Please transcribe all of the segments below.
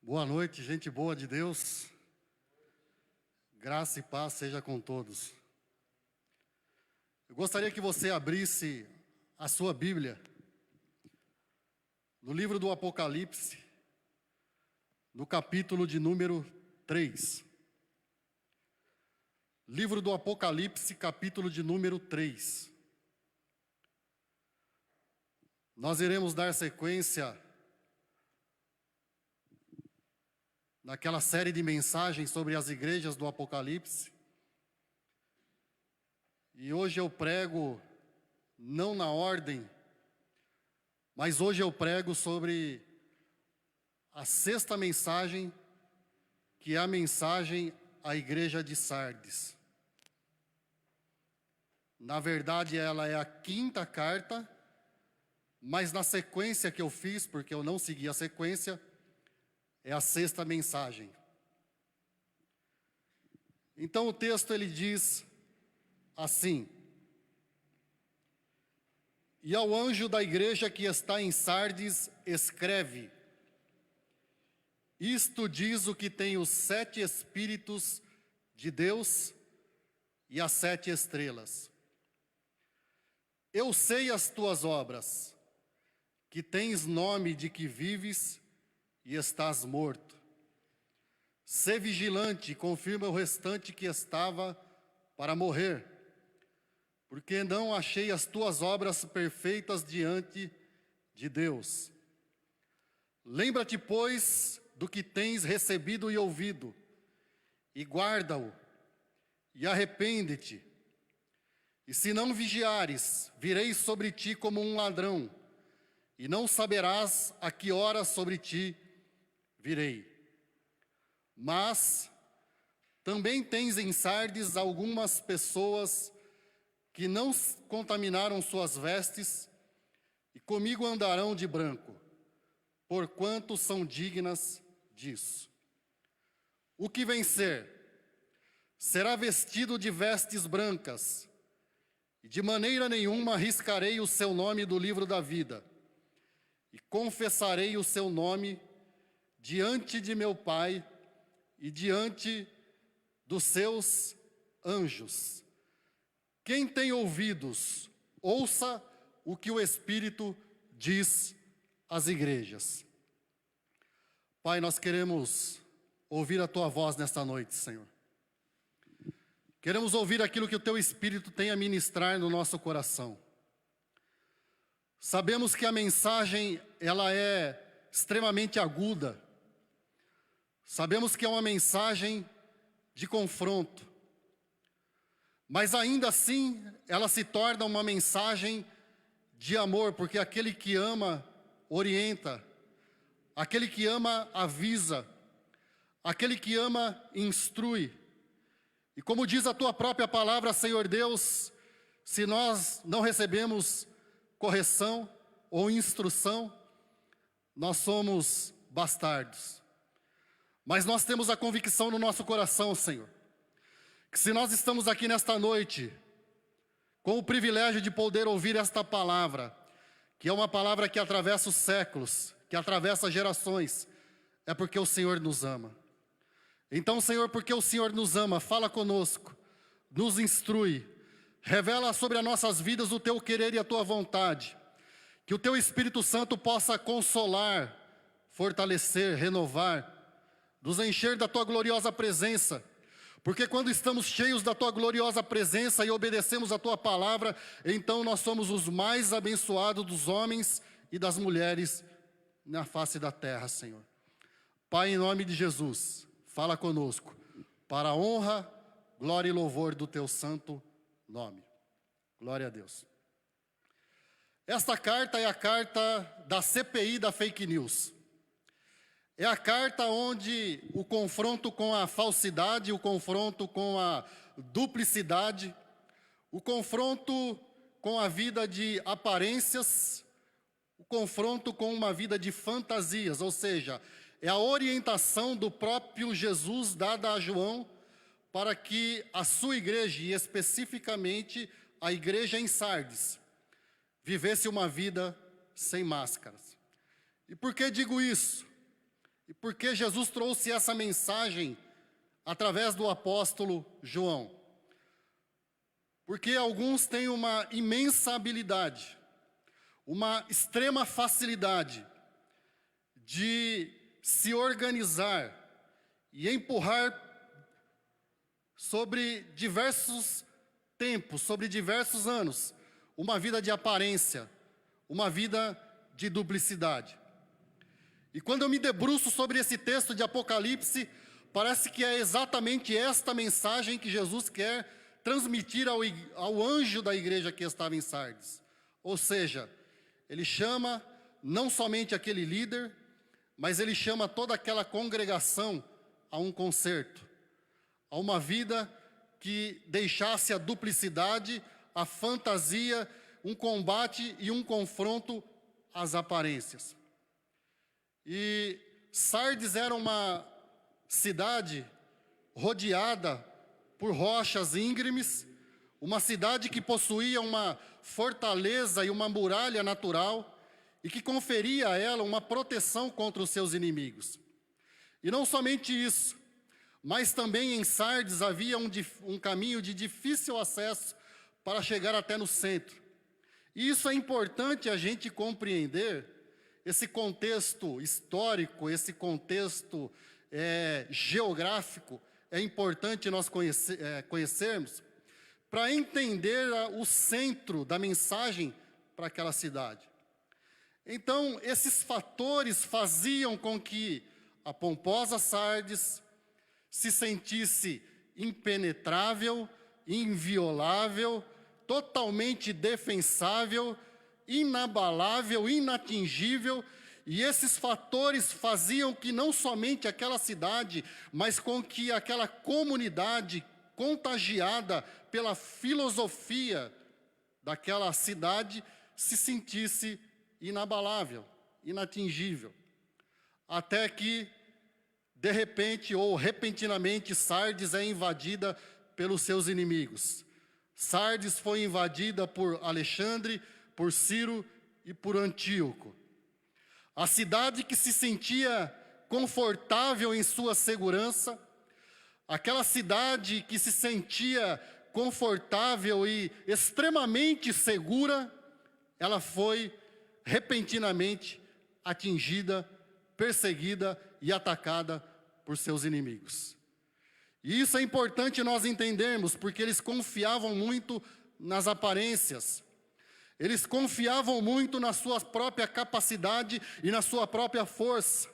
Boa noite, gente boa de Deus. Graça e paz seja com todos. Eu gostaria que você abrisse a sua Bíblia no livro do Apocalipse, no capítulo de número 3. Livro do Apocalipse, capítulo de número 3. Nós iremos dar sequência naquela série de mensagens sobre as igrejas do Apocalipse. E hoje eu prego, não na ordem, mas hoje eu prego sobre a sexta mensagem, que é a mensagem à igreja de Sardes. Na verdade, ela é a quinta carta, mas na sequência que eu fiz, porque eu não segui a sequência, é a sexta mensagem. Então o texto ele diz assim: E ao anjo da igreja que está em Sardes escreve: Isto diz o que tem os 7 Espíritos de Deus e as 7 estrelas. Eu sei as tuas obras, que tens nome de que vives e estás morto. Sê vigilante e confirma o restante que estava para morrer, porque não achei as tuas obras perfeitas diante de Deus. Lembra-te, pois, do que tens recebido e ouvido, e guarda-o, e arrepende-te. E se não vigiares, virei sobre ti como um ladrão, e não saberás a que hora sobre ti virei. Mas também tens em Sardes algumas pessoas que não contaminaram suas vestes, e comigo andarão de branco, porquanto são dignas disso. O que vencer será vestido de vestes brancas, e de maneira nenhuma riscarei o seu nome do livro da vida, e confessarei o seu nome diante de meu Pai e diante dos seus anjos. Quem tem ouvidos, ouça o que o Espírito diz às igrejas. Pai, nós queremos ouvir a Tua voz nesta noite, Senhor. Queremos ouvir aquilo que o Teu Espírito tem a ministrar no nosso coração. Sabemos que a mensagem, ela é extremamente aguda. Sabemos que é uma mensagem de confronto. Mas ainda assim, ela se torna uma mensagem de amor, porque aquele que ama, orienta. Aquele que ama, avisa. Aquele que ama, instrui. E como diz a Tua própria palavra, Senhor Deus, se nós não recebemos correção ou instrução, nós somos bastardos. Mas nós temos a convicção no nosso coração, Senhor, que se nós estamos aqui nesta noite, com o privilégio de poder ouvir esta palavra, que é uma palavra que atravessa os séculos, que atravessa gerações, é porque o Senhor nos ama. Então, Senhor, porque o Senhor nos ama, fala conosco, nos instrui, revela sobre as nossas vidas o Teu querer e a Tua vontade, que o Teu Espírito Santo possa consolar, fortalecer, renovar, nos encher da Tua gloriosa presença, porque quando estamos cheios da Tua gloriosa presença e obedecemos a Tua palavra, então nós somos os mais abençoados dos homens e das mulheres na face da terra, Senhor. Pai, em nome de Jesus, fala conosco, para a honra, glória e louvor do Teu santo nome. Glória a Deus. Esta carta é a carta da CPI da fake news. É a carta onde o confronto com a falsidade, o confronto com a duplicidade, o confronto com a vida de aparências, o confronto com uma vida de fantasias, ou seja, é a orientação do próprio Jesus dada a João para que a sua igreja, e especificamente a igreja em Sardes, vivesse uma vida sem máscaras. E por que digo isso? E por que Jesus trouxe essa mensagem através do apóstolo João? Porque alguns têm uma imensa habilidade, uma extrema facilidade de se organizar e empurrar sobre diversos tempos, sobre diversos anos, uma vida de aparência, uma vida de duplicidade. E quando eu me debruço sobre esse texto de Apocalipse, parece que é exatamente esta mensagem que Jesus quer transmitir ao anjo da igreja que estava em Sardes. Ou seja, ele chama não somente aquele líder, mas ele chama toda aquela congregação a um concerto, a uma vida que deixasse a duplicidade, a fantasia, um combate e um confronto às aparências. E Sardes era uma cidade rodeada por rochas íngremes, uma cidade que possuía uma fortaleza e uma muralha natural e que conferia a ela uma proteção contra os seus inimigos. E não somente isso, mas também em Sardes havia um caminho de difícil acesso para chegar até no centro. E isso é importante a gente compreender, esse contexto histórico, esse contexto geográfico, é importante nós conhecermos para entender o centro da mensagem para aquela cidade. Então, esses fatores faziam com que a pomposa Sardes se sentisse impenetrável, inviolável, totalmente defensável, inabalável, inatingível, e esses fatores faziam que não somente aquela cidade, mas com que aquela comunidade contagiada pela filosofia daquela cidade se sentisse inabalável, inatingível. Até que, de repente ou repentinamente, Sardes é invadida pelos seus inimigos. Sardes foi invadida por Alexandre, por Ciro e por Antíoco. A cidade que se sentia confortável em sua segurança, aquela cidade que se sentia confortável e extremamente segura, ela foi repentinamente atingida, perseguida e atacada por seus inimigos. E isso é importante nós entendermos, porque eles confiavam muito nas aparências. Eles confiavam muito na sua própria capacidade e na sua própria força.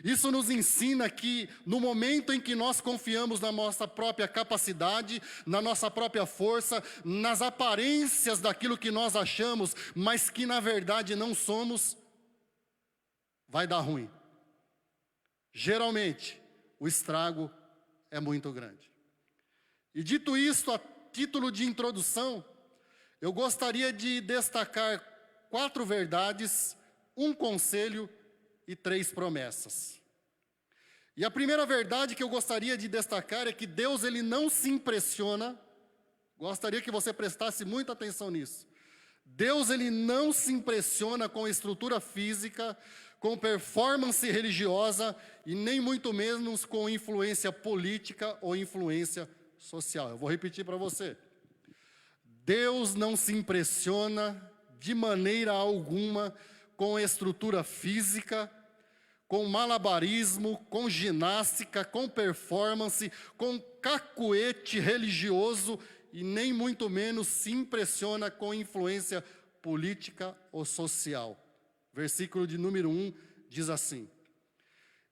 Isso nos ensina que no momento em que nós confiamos na nossa própria capacidade, na nossa própria força, nas aparências daquilo que nós achamos, mas que na verdade não somos, vai dar ruim. Geralmente, o estrago é muito grande. E dito isto, a título de introdução, eu gostaria de destacar 4 verdades, 1 conselho e 3 promessas. E a primeira verdade que eu gostaria de destacar é que Deus, ele não se impressiona, gostaria que você prestasse muita atenção nisso. Deus, ele não se impressiona com estrutura física, com performance religiosa e nem muito menos com influência política ou influência social. Eu vou repetir para você. Deus não se impressiona de maneira alguma com estrutura física, com malabarismo, com ginástica, com performance, com cacuete religioso e nem muito menos se impressiona com influência política ou social. Versículo de número 1 diz assim: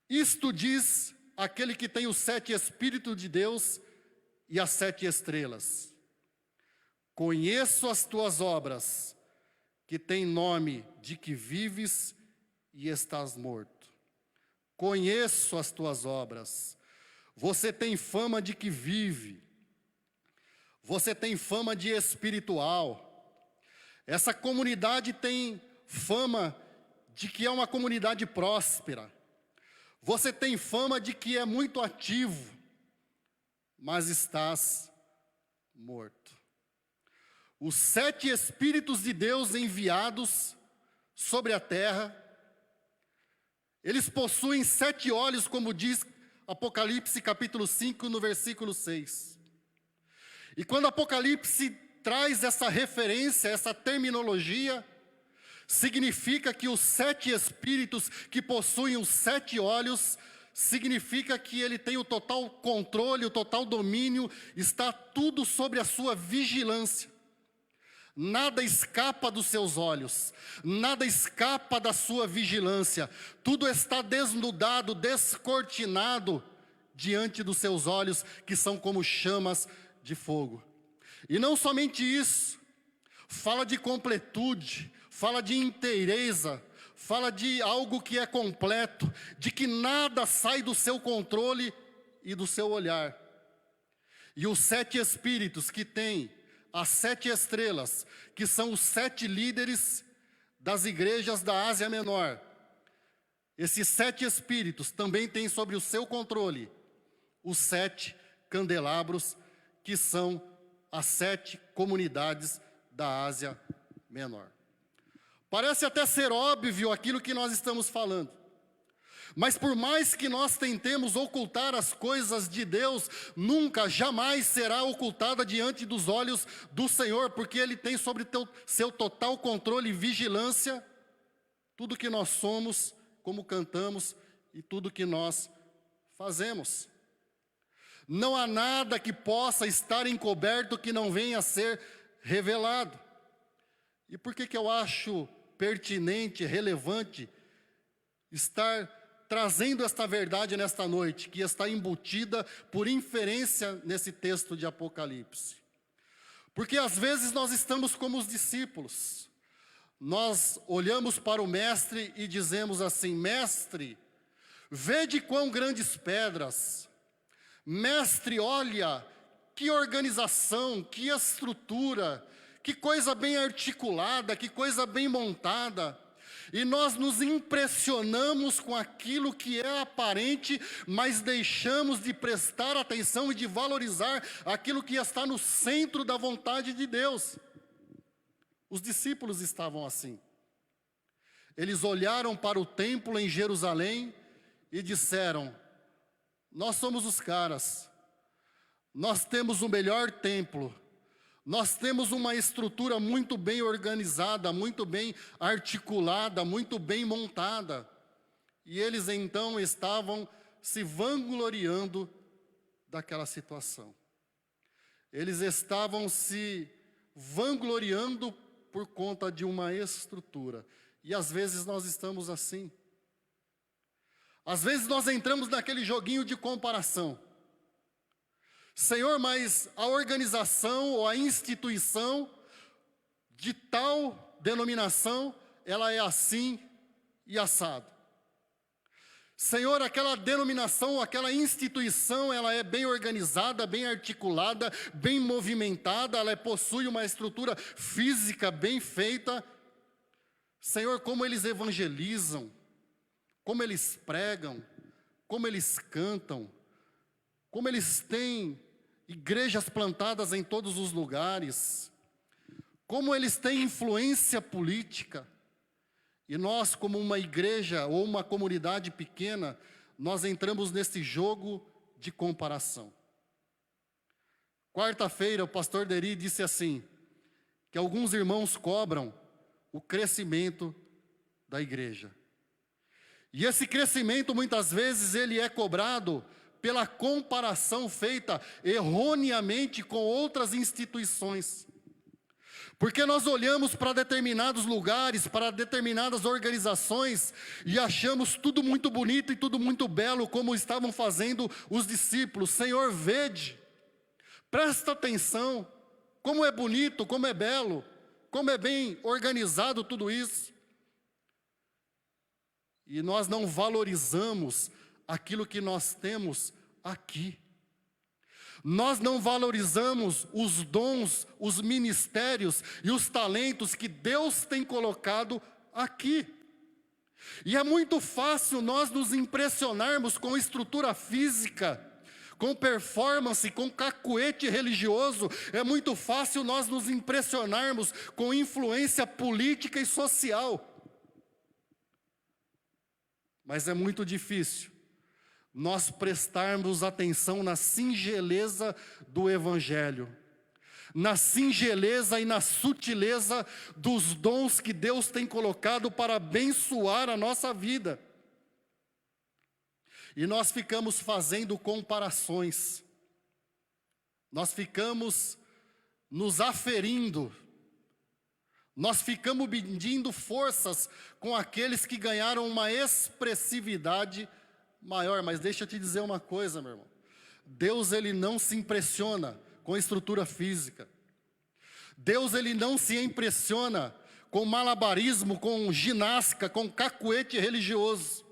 isto diz aquele que tem os 7 Espíritos de Deus e as 7 estrelas. Conheço as tuas obras, que tem nome de que vives e estás morto. Conheço as tuas obras. Você tem fama de que vive. Você tem fama de espiritual. Essa comunidade tem fama de que é uma comunidade próspera. Você tem fama de que é muito ativo, mas estás morto. Os 7 Espíritos de Deus enviados sobre a terra Eles possuem 7 olhos, como diz Apocalipse capítulo 5, no versículo 6. E quando Apocalipse traz essa referência, essa terminologia, significa que os 7 espíritos que possuem os 7 olhos, significa que ele tem o total controle, o total domínio, está tudo sobre a sua vigilância. Nada escapa dos seus olhos, nada escapa da sua vigilância, tudo está desnudado, descortinado diante dos seus olhos, que são como chamas de fogo. E não somente isso, fala de completude, fala de inteireza, fala de algo que é completo, de que nada sai do seu controle e do seu olhar. E os 7 espíritos que têm as 7 estrelas, que são os 7 líderes das igrejas da Ásia Menor. Esses 7 espíritos também têm sobre o seu controle os 7 candelabros, que são as 7 comunidades da Ásia Menor. Parece até ser óbvio aquilo que nós estamos falando. Mas por mais que nós tentemos ocultar as coisas de Deus, nunca, jamais será ocultada diante dos olhos do Senhor, porque Ele tem sobre seu total controle e vigilância tudo que nós somos, como cantamos e tudo que nós fazemos. Não há nada que possa estar encoberto que não venha a ser revelado. E por que eu acho pertinente, relevante, estar trazendo esta verdade nesta noite, que está embutida por inferência nesse texto de Apocalipse? Porque às vezes nós estamos como os discípulos. Nós olhamos para o mestre e dizemos assim: mestre, vede quão grandes pedras. Mestre, olha, que organização, que estrutura, que coisa bem articulada, que coisa bem montada. E nós nos impressionamos com aquilo que é aparente, mas deixamos de prestar atenção e de valorizar aquilo que está no centro da vontade de Deus. Os discípulos estavam assim. Eles olharam para o templo em Jerusalém e disseram: nós somos os caras, nós temos o melhor templo, nós temos uma estrutura muito bem organizada, muito bem articulada, muito bem montada. E eles então estavam se vangloriando daquela situação. Eles estavam se vangloriando por conta de uma estrutura. E às vezes nós estamos assim. Às vezes nós entramos naquele joguinho de comparação. Senhor, mas a organização ou a instituição de tal denominação, ela é assim e assado. Senhor, aquela denominação, aquela instituição, ela é bem organizada, bem articulada, bem movimentada, ela possui uma estrutura física bem feita. Senhor, como eles evangelizam, como eles pregam, como eles cantam, como eles têm igrejas plantadas em todos os lugares, como eles têm influência política. E nós, como uma igreja ou uma comunidade pequena, nós entramos nesse jogo de comparação. Quarta-feira, o pastor Deri disse assim, que alguns irmãos cobram o crescimento da igreja. E esse crescimento, muitas vezes, ele é cobrado pela comparação feita erroneamente com outras instituições. Porque nós olhamos para determinados lugares, para determinadas organizações, e achamos tudo muito bonito e tudo muito belo, como estavam fazendo os discípulos. Senhor, vede, presta atenção, como é bonito, como é belo, como é bem organizado tudo isso. E nós não valorizamos aquilo que nós temos aqui. Nós não valorizamos os dons, os ministérios e os talentos que Deus tem colocado aqui. E é muito fácil nós nos impressionarmos com estrutura física, com performance, com cacuete religioso. É muito fácil nós nos impressionarmos com influência política e social. mas é muito difícil nós prestarmos atenção na singeleza do Evangelho, na singeleza e na sutileza dos dons que Deus tem colocado para abençoar a nossa vida. E nós ficamos fazendo comparações, nós ficamos nos aferindo, nós ficamos medindo forças com aqueles que ganharam uma expressividade maior. Mas deixa eu te dizer uma coisa, meu irmão. Deus, ele não se impressiona com estrutura física. Deus, ele não se impressiona com malabarismo, com ginástica, com cacuete religioso.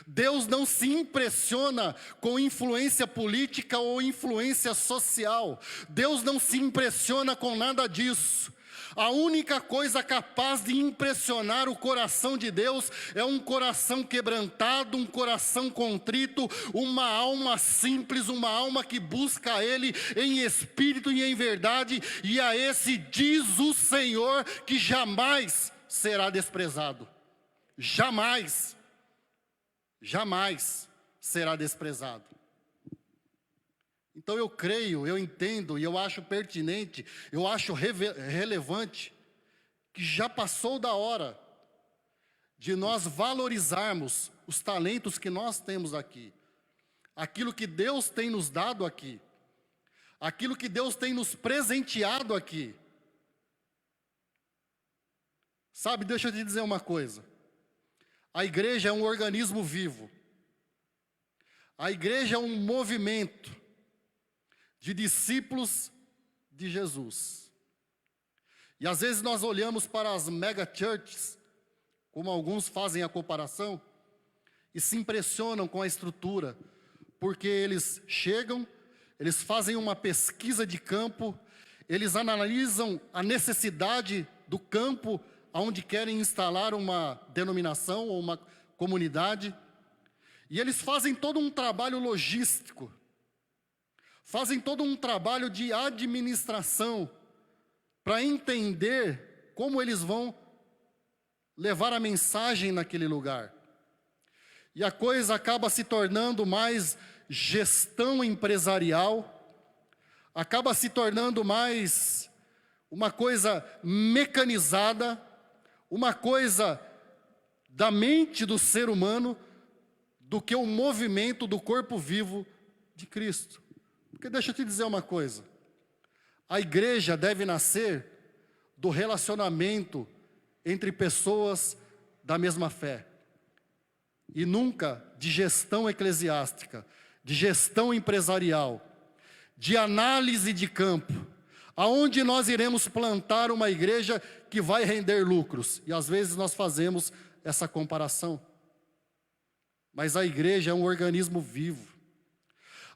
Deus não se impressiona com influência política ou influência social. Deus não se impressiona com nada disso. A única coisa capaz de impressionar o coração de Deus é um coração quebrantado, um coração contrito, uma alma simples, uma alma que busca a Ele em espírito e em verdade, e a esse diz o Senhor que jamais será desprezado. Jamais, jamais será desprezado. Então eu creio, eu entendo e eu acho pertinente, eu acho relevante que já passou da hora de nós valorizarmos os talentos que nós temos aqui, aquilo que Deus tem nos dado aqui, aquilo que Deus tem nos presenteado aqui. Sabe, deixa eu te dizer uma coisa, a igreja é um organismo vivo, a igreja é um movimento de discípulos de Jesus. E às vezes nós olhamos para as mega churches, como alguns fazem a comparação, e se impressionam com a estrutura, porque eles chegam, eles fazem uma pesquisa de campo, eles analisam a necessidade do campo onde querem instalar uma denominação ou uma comunidade, e eles fazem todo um trabalho logístico, fazem todo um trabalho de administração para entender como eles vão levar a mensagem naquele lugar. E a coisa acaba se tornando mais gestão empresarial, acaba se tornando mais uma coisa mecanizada, uma coisa da mente do ser humano, do que o movimento do corpo vivo de Cristo. Porque deixa eu te dizer uma coisa, a igreja deve nascer do relacionamento entre pessoas da mesma fé, e nunca de gestão eclesiástica, de gestão empresarial, de análise de campo, aonde nós iremos plantar uma igreja que vai render lucros, e às vezes nós fazemos essa comparação, mas a igreja é um organismo vivo.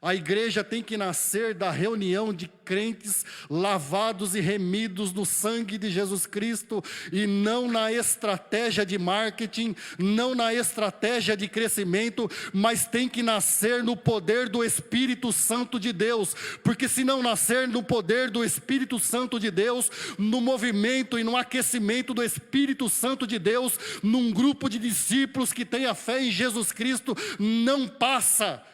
A igreja tem que nascer da reunião de crentes lavados e remidos no sangue de Jesus Cristo, e não na estratégia de marketing, não na estratégia de crescimento, mas tem que nascer no poder do Espírito Santo de Deus, porque se não nascer no poder do Espírito Santo de Deus, no movimento e no aquecimento do Espírito Santo de Deus, num grupo de discípulos que tem a fé em Jesus Cristo, não passa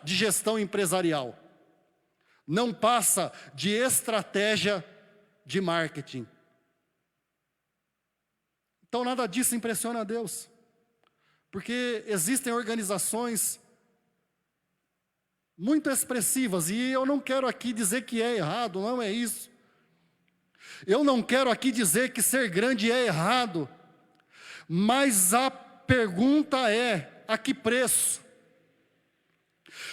de gestão empresarial, não passa de estratégia de marketing. Então nada disso impressiona a Deus, porque existem organizações muito expressivas, e eu não quero aqui dizer que é errado, não é isso. Eu não quero aqui dizer que ser grande é errado, mas a pergunta é: a que preço?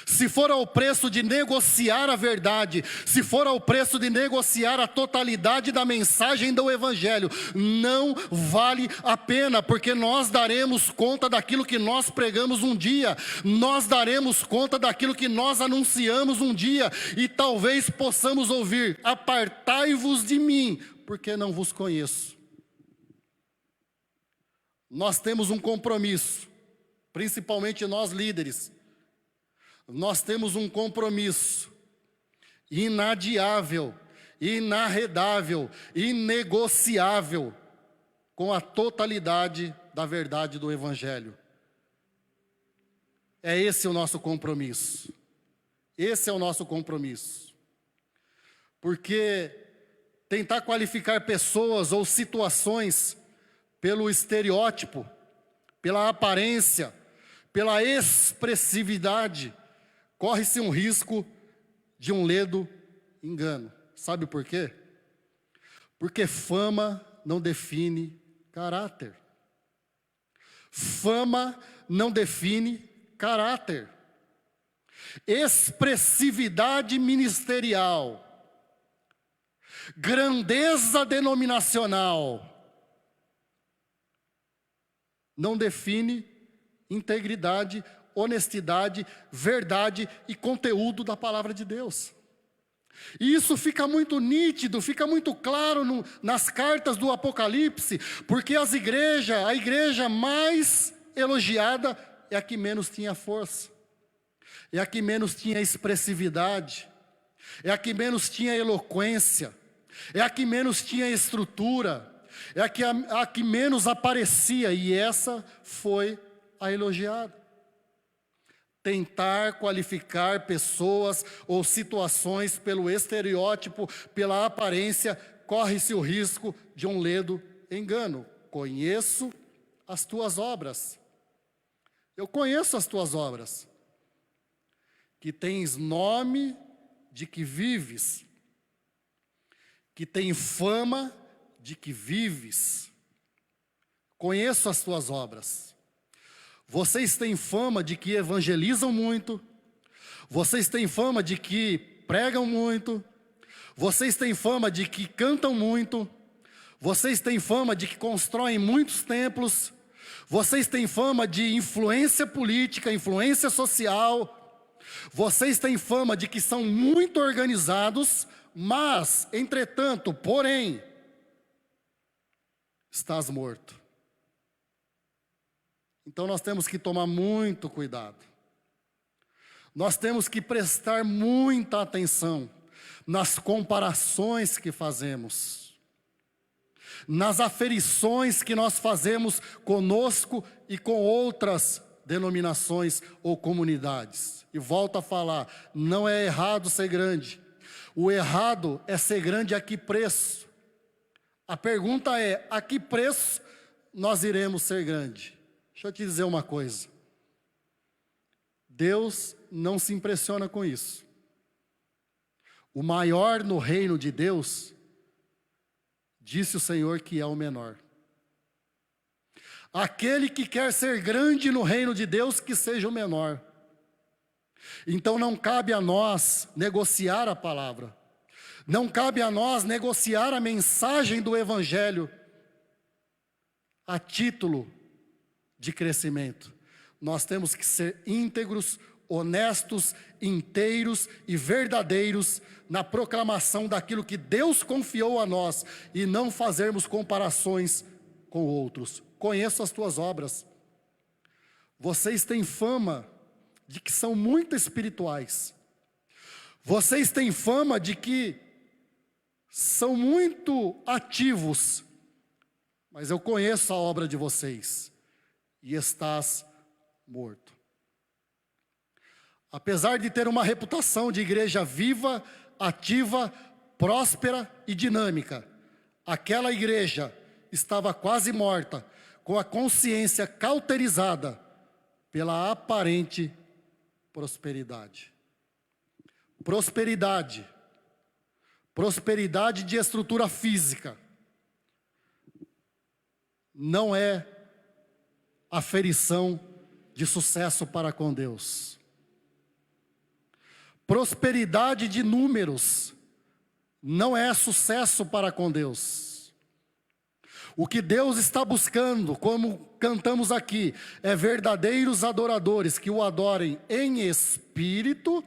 Se for ao preço de negociar a verdade, se for ao preço de negociar a totalidade da mensagem do Evangelho, não vale a pena, porque nós daremos conta daquilo que nós pregamos um dia, nós daremos conta daquilo que nós anunciamos um dia, e talvez possamos ouvir: apartai-vos de mim, porque não vos conheço. Nós temos um compromisso, principalmente nós líderes. Nós temos um compromisso inadiável, inarredável, inegociável com a totalidade da verdade do Evangelho. É esse o nosso compromisso. Esse é o nosso compromisso. Porque tentar qualificar pessoas ou situações pelo estereótipo, pela aparência, pela expressividade, corre-se um risco de um ledo engano. Sabe por quê? Porque fama não define caráter. Fama não define caráter. Expressividade ministerial, grandeza denominacional, não define integridade, honestidade, verdade e conteúdo da palavra de Deus. E isso fica muito nítido, fica muito claro nas cartas do Apocalipse, porque a igreja mais elogiada é a que menos tinha força, é a que menos tinha expressividade, é a que menos tinha eloquência, é a que menos tinha estrutura, é a que menos aparecia, e essa foi a elogiada. Tentar qualificar pessoas ou situações pelo estereótipo, pela aparência, corre-se o risco de um ledo engano. Conheço as tuas obras. Eu conheço as tuas obras. Que tens nome de que vives, que tem fama de que vives. Conheço as tuas obras. Vocês têm fama de que evangelizam muito, vocês têm fama de que pregam muito, vocês têm fama de que cantam muito, vocês têm fama de que constroem muitos templos, vocês têm fama de influência política, influência social, vocês têm fama de que são muito organizados, mas, entretanto, porém, estás morto. Então nós temos que tomar muito cuidado. Nós temos que prestar muita atenção nas comparações que fazemos, nas aferições que nós fazemos conosco e com outras denominações ou comunidades. E volto a falar, não é errado ser grande. O errado é ser grande a que preço? A pergunta é, a que preço nós iremos ser grande? Deixa eu te dizer uma coisa. Deus não se impressiona com isso. O maior no reino de Deus, disse o Senhor que é o menor. Aquele que quer ser grande no reino de Deus, que seja o menor. Então não cabe a nós negociar a palavra. Não cabe a nós negociar a mensagem do Evangelho a título de crescimento. Nós temos que ser íntegros, honestos, inteiros e verdadeiros na proclamação daquilo que Deus confiou a nós e não fazermos comparações com outros. Conheço as tuas obras. Vocês têm fama de que são muito espirituais. Vocês têm fama de que são muito ativos. Mas eu conheço a obra de vocês. E estás morto. Apesar de ter uma reputação de igreja viva, ativa, próspera e dinâmica, aquela igreja estava quase morta, com a consciência cauterizada pela aparente prosperidade. Prosperidade de estrutura física, não é aferição de sucesso para com Deus. Prosperidade de números não é sucesso para com Deus. O que Deus está buscando, como cantamos aqui, é verdadeiros adoradores que o adorem em espírito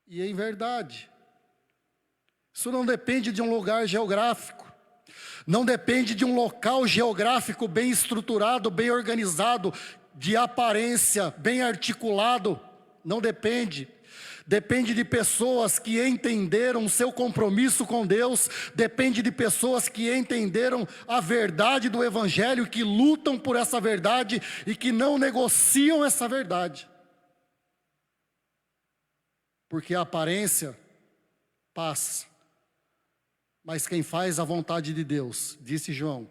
e em verdade. Isso não depende de um lugar geográfico. Não depende de um local geográfico bem estruturado, bem organizado, de aparência, bem articulado. Não depende. depende de pessoas que entenderam o seu compromisso com Deus, depende de pessoas que entenderam a verdade do Evangelho, que lutam por essa verdade e que não negociam essa verdade. Porque a aparência passa, mas quem faz a vontade de Deus, disse João,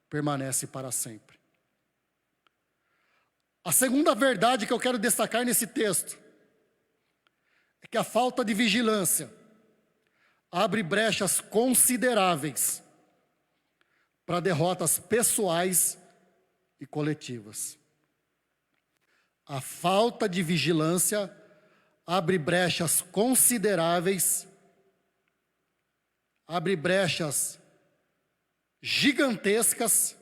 permanece para sempre. A segunda verdade que eu quero destacar nesse texto é que a falta de vigilância abre brechas consideráveis para derrotas pessoais e coletivas. A falta de vigilância abre brechas consideráveis, abre brechas gigantescas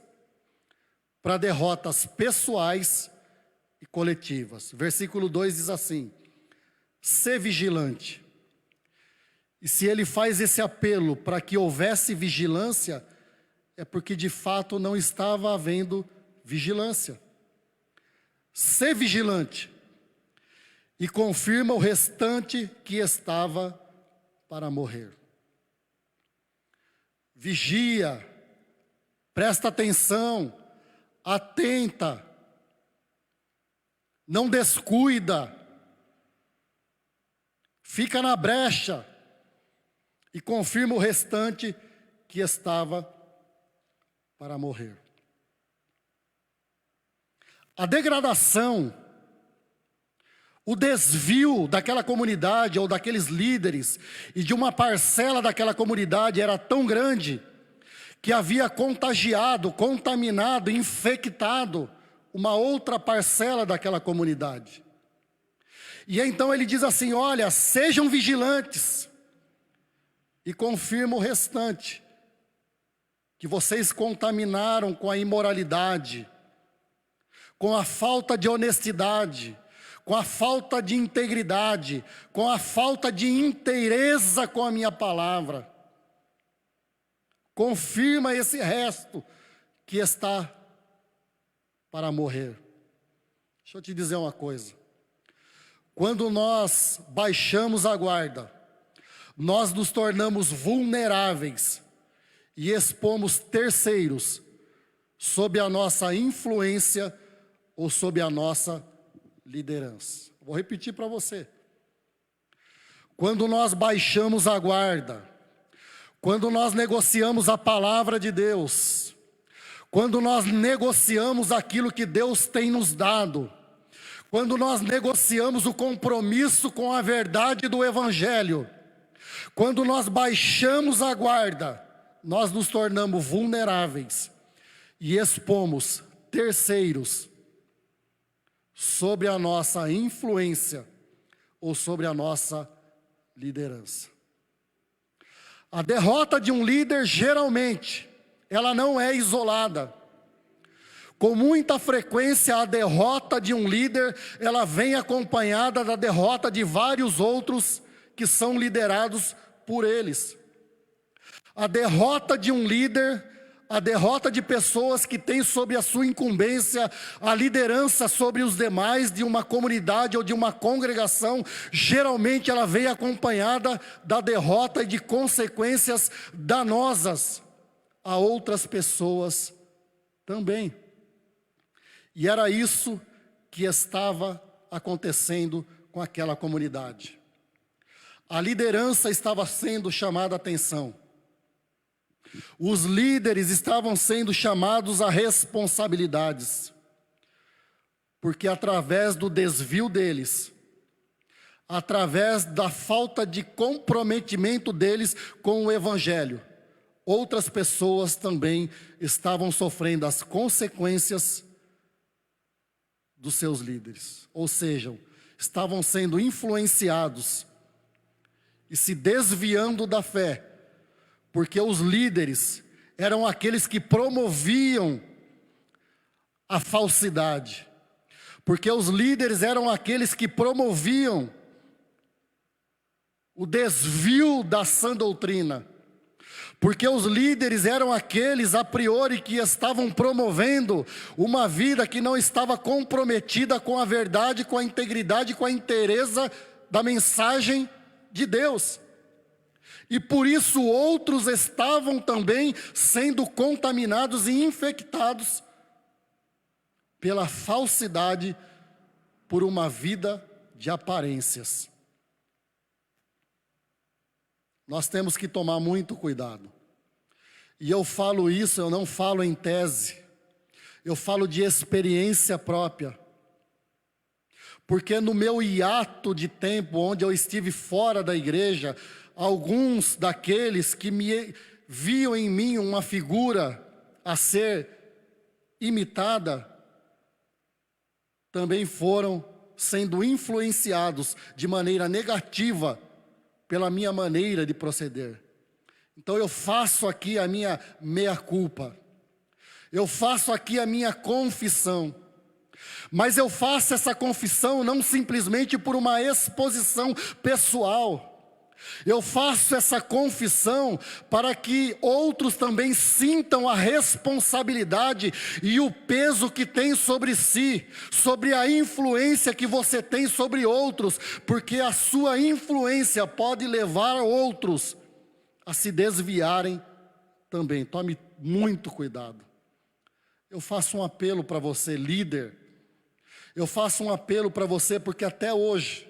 para derrotas pessoais e coletivas. Versículo 2 diz assim: "Sê vigilante". E se ele faz esse apelo para que houvesse vigilância, é porque de fato não estava havendo vigilância. Sê vigilante. E confirma o restante que estava para morrer. Vigia, presta atenção, atenta, não descuida, fica na brecha e confirma o restante que estava para morrer. A degradação, o desvio daquela comunidade ou daqueles líderes e de uma parcela daquela comunidade era tão grande que havia contagiado, contaminado, infectado uma outra parcela daquela comunidade. E então ele diz assim: olha, sejam vigilantes, e confirma o restante, que vocês contaminaram com a imoralidade, com a falta de honestidade, com a falta de integridade, com a falta de inteireza com a minha palavra. Confirma esse resto que está para morrer. Deixa eu te dizer uma coisa. Quando nós baixamos a guarda, nós nos tornamos vulneráveis e expomos terceiros sob a nossa influência ou sob a nossa liderança. Vou repetir para você. Quando nós baixamos a guarda, quando nós negociamos a palavra de Deus, quando nós negociamos aquilo que Deus tem nos dado, quando nós negociamos o compromisso com a verdade do Evangelho, quando nós baixamos a guarda, nós nos tornamos vulneráveis e expomos terceiros sobre a nossa influência ou sobre a nossa liderança. A derrota de um líder, geralmente, ela não é isolada. Com muita frequência, a derrota de um líder, ela vem acompanhada da derrota de vários outros que são liderados por eles. A derrota de um líder, a derrota de pessoas que têm sob a sua incumbência a liderança sobre os demais de uma comunidade ou de uma congregação, geralmente ela vem acompanhada da derrota e de consequências danosas a outras pessoas também. E era isso que estava acontecendo com aquela comunidade. A liderança estava sendo chamada a atenção. Os líderes estavam sendo chamados a responsabilidades, porque através do desvio deles, através da falta de comprometimento deles com o Evangelho, outras pessoas também estavam sofrendo as consequências dos seus líderes. Ou seja, estavam sendo influenciados e se desviando da fé, porque os líderes eram aqueles que promoviam a falsidade, porque os líderes eram aqueles que promoviam o desvio da sã doutrina, porque os líderes eram aqueles a priori que estavam promovendo uma vida que não estava comprometida com a verdade, com a integridade, com a inteireza da mensagem de Deus. E por isso outros estavam também sendo contaminados e infectados pela falsidade, por uma vida de aparências. Nós temos que tomar muito cuidado. E eu falo isso, eu não falo em tese, eu falo de experiência própria. Porque no meu hiato de tempo, onde eu estive fora da igreja, alguns daqueles que viam em mim uma figura a ser imitada, também foram sendo influenciados de maneira negativa pela minha maneira de proceder. Então eu faço aqui a minha meia-culpa, eu faço aqui a minha confissão, mas eu faço essa confissão não simplesmente por uma exposição pessoal. Eu faço essa confissão para que outros também sintam a responsabilidade e o peso que tem sobre si, sobre a influência que você tem sobre outros, porque a sua influência pode levar outros a se desviarem também. Tome muito cuidado. Eu faço um apelo para você, líder. Eu faço um apelo para você porque até hoje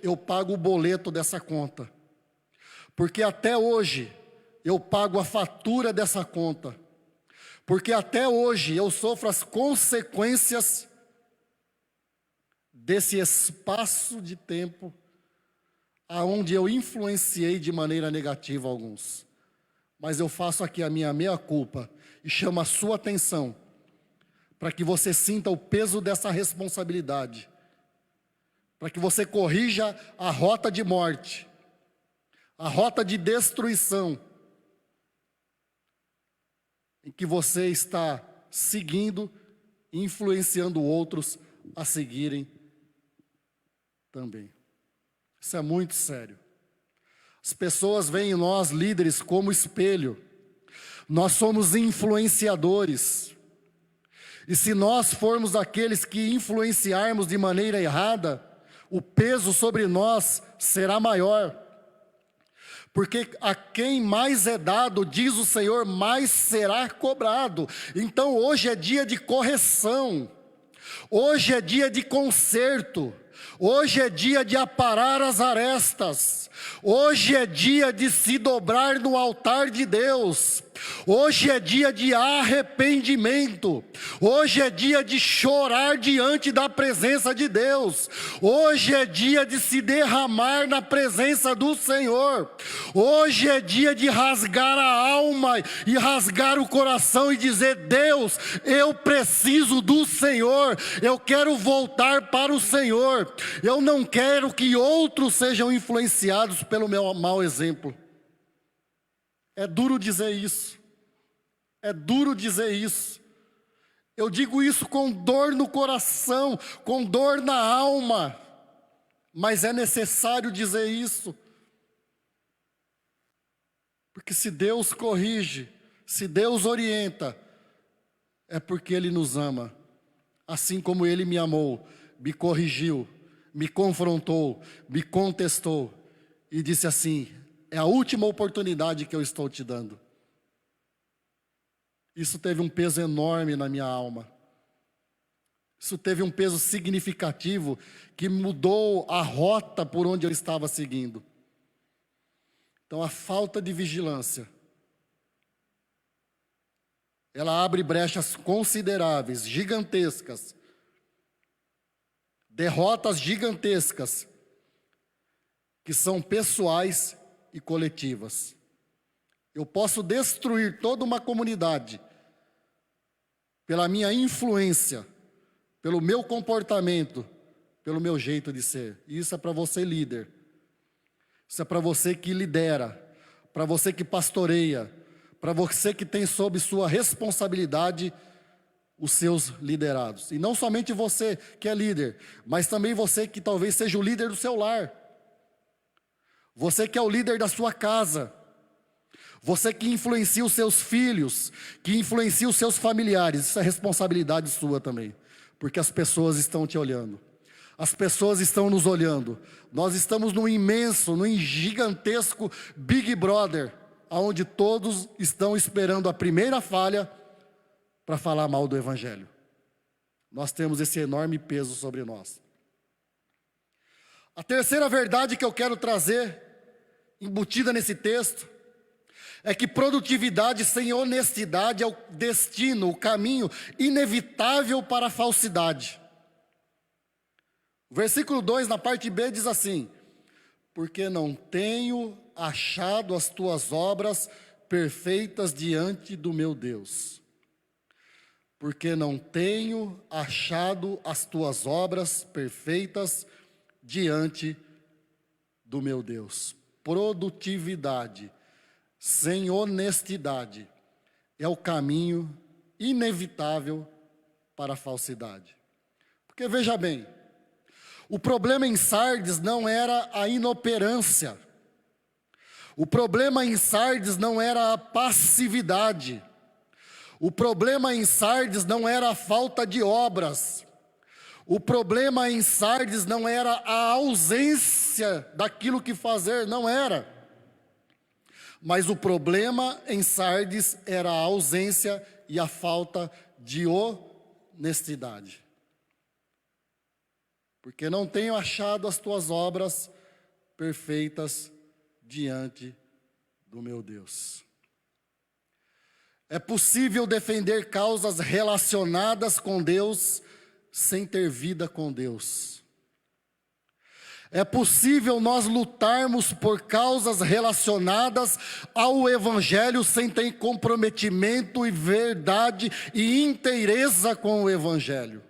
eu pago o boleto dessa conta. Porque até hoje eu pago a fatura dessa conta. Porque até hoje eu sofro as consequências desse espaço de tempo aonde eu influenciei de maneira negativa alguns. Mas eu faço aqui a minha meia-culpa e chamo a sua atenção para que você sinta o peso dessa responsabilidade, para que você corrija a rota de morte, a rota de destruição, em que você está seguindo e influenciando outros a seguirem também. Isso é muito sério. As pessoas veem em nós, líderes, como espelho. Nós somos influenciadores. E se nós formos aqueles que influenciarmos de maneira errada, o peso sobre nós será maior. Porque a quem mais é dado, diz o Senhor, mais será cobrado. Então hoje é dia de correção. Hoje é dia de conserto. Hoje é dia de aparar as arestas. Hoje é dia de se dobrar no altar de Deus. Hoje é dia de arrependimento. Hoje é dia de chorar diante da presença de Deus. Hoje é dia de se derramar na presença do Senhor. Hoje é dia de rasgar a alma e rasgar o coração e dizer: Deus, eu preciso do Senhor. Eu quero voltar para o Senhor. Eu não quero que outros sejam influenciados pelo meu mau exemplo. É duro dizer isso. É duro dizer isso. Eu digo isso com dor no coração, com dor na alma. Mas é necessário dizer isso. Porque se Deus corrige, se Deus orienta, é porque Ele nos ama. Assim como Ele me amou, me corrigiu, me confrontou, me contestou e disse assim: é a última oportunidade que eu estou te dando. Isso teve um peso enorme na minha alma. Isso teve um peso significativo que mudou a rota por onde eu estava seguindo. Então a falta de vigilância, ela abre brechas consideráveis, gigantescas, derrotas gigantescas, que são pessoais e coletivas. Eu posso destruir toda uma comunidade pela minha influência, pelo meu comportamento, pelo meu jeito de ser. Isso é para você, líder. Isso é para você que lidera, para você que pastoreia, para você que tem sob sua responsabilidade os seus liderados. E não somente você que é líder, mas também você que talvez seja o líder do seu lar. Você que é o líder da sua casa. Você que influencia os seus filhos, que influencia os seus familiares. Isso é responsabilidade sua também, porque as pessoas estão te olhando. As pessoas estão nos olhando. Nós estamos num imenso, num gigantesco Big Brother, onde todos estão esperando a primeira falha para falar mal do Evangelho. Nós temos esse enorme peso sobre nós. A terceira verdade que eu quero trazer, embutida nesse texto, é que produtividade sem honestidade é o destino, o caminho inevitável para a falsidade. O versículo 2, na parte B, diz assim: porque não tenho achado as tuas obras perfeitas diante do meu Deus. Porque não tenho achado as tuas obras perfeitas diante do meu Deus. Produtividade sem honestidade é o caminho inevitável para a falsidade. Porque veja bem, o problema em Sardes não era a inoperância. O problema em Sardes não era a passividade. O problema em Sardes não era a falta de obras. O problema em Sardes não era a ausência daquilo que fazer, não era. Mas o problema em Sardes era a ausência e a falta de honestidade. Porque não tenho achado as tuas obras perfeitas diante do meu Deus. É possível defender causas relacionadas com Deus sem ter vida com Deus. É possível nós lutarmos por causas relacionadas ao Evangelho sem ter comprometimento e verdade e inteireza com o Evangelho.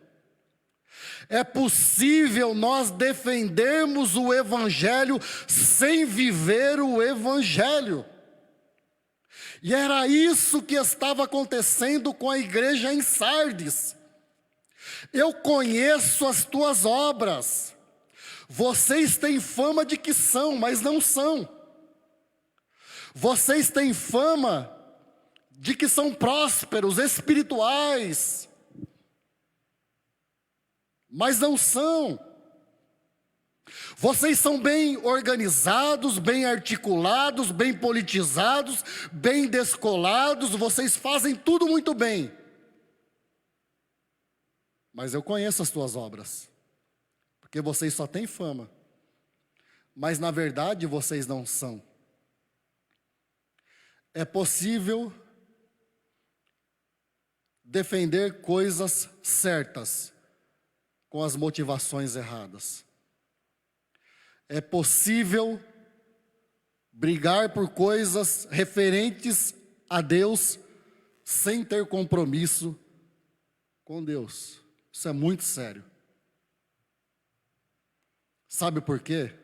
É possível nós defendermos o Evangelho sem viver o Evangelho. E era isso que estava acontecendo com a igreja em Sardes. Eu conheço as tuas obras. Vocês têm fama de que são, mas não são. Vocês têm fama de que são prósperos, espirituais, mas não são. Vocês são bem organizados, bem articulados, bem politizados, bem descolados, vocês fazem tudo muito bem. Mas eu conheço as tuas obras, porque vocês só têm fama, mas na verdade vocês não são. É possível defender coisas certas com as motivações erradas. É possível brigar por coisas referentes a Deus sem ter compromisso com Deus. Isso é muito sério. Sabe por quê?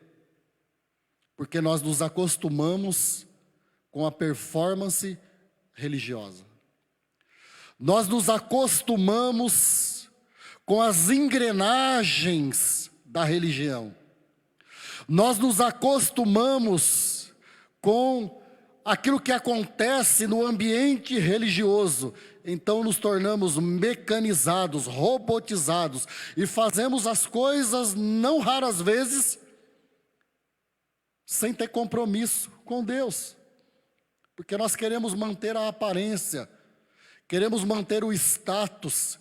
Porque nós nos acostumamos com a performance religiosa. Nós nos acostumamos com as engrenagens da religião. Nós nos acostumamos com aquilo que acontece no ambiente religioso. Então nos tornamos mecanizados, robotizados e fazemos as coisas, não raras vezes, sem ter compromisso com Deus. Porque nós queremos manter a aparência, queremos manter o status,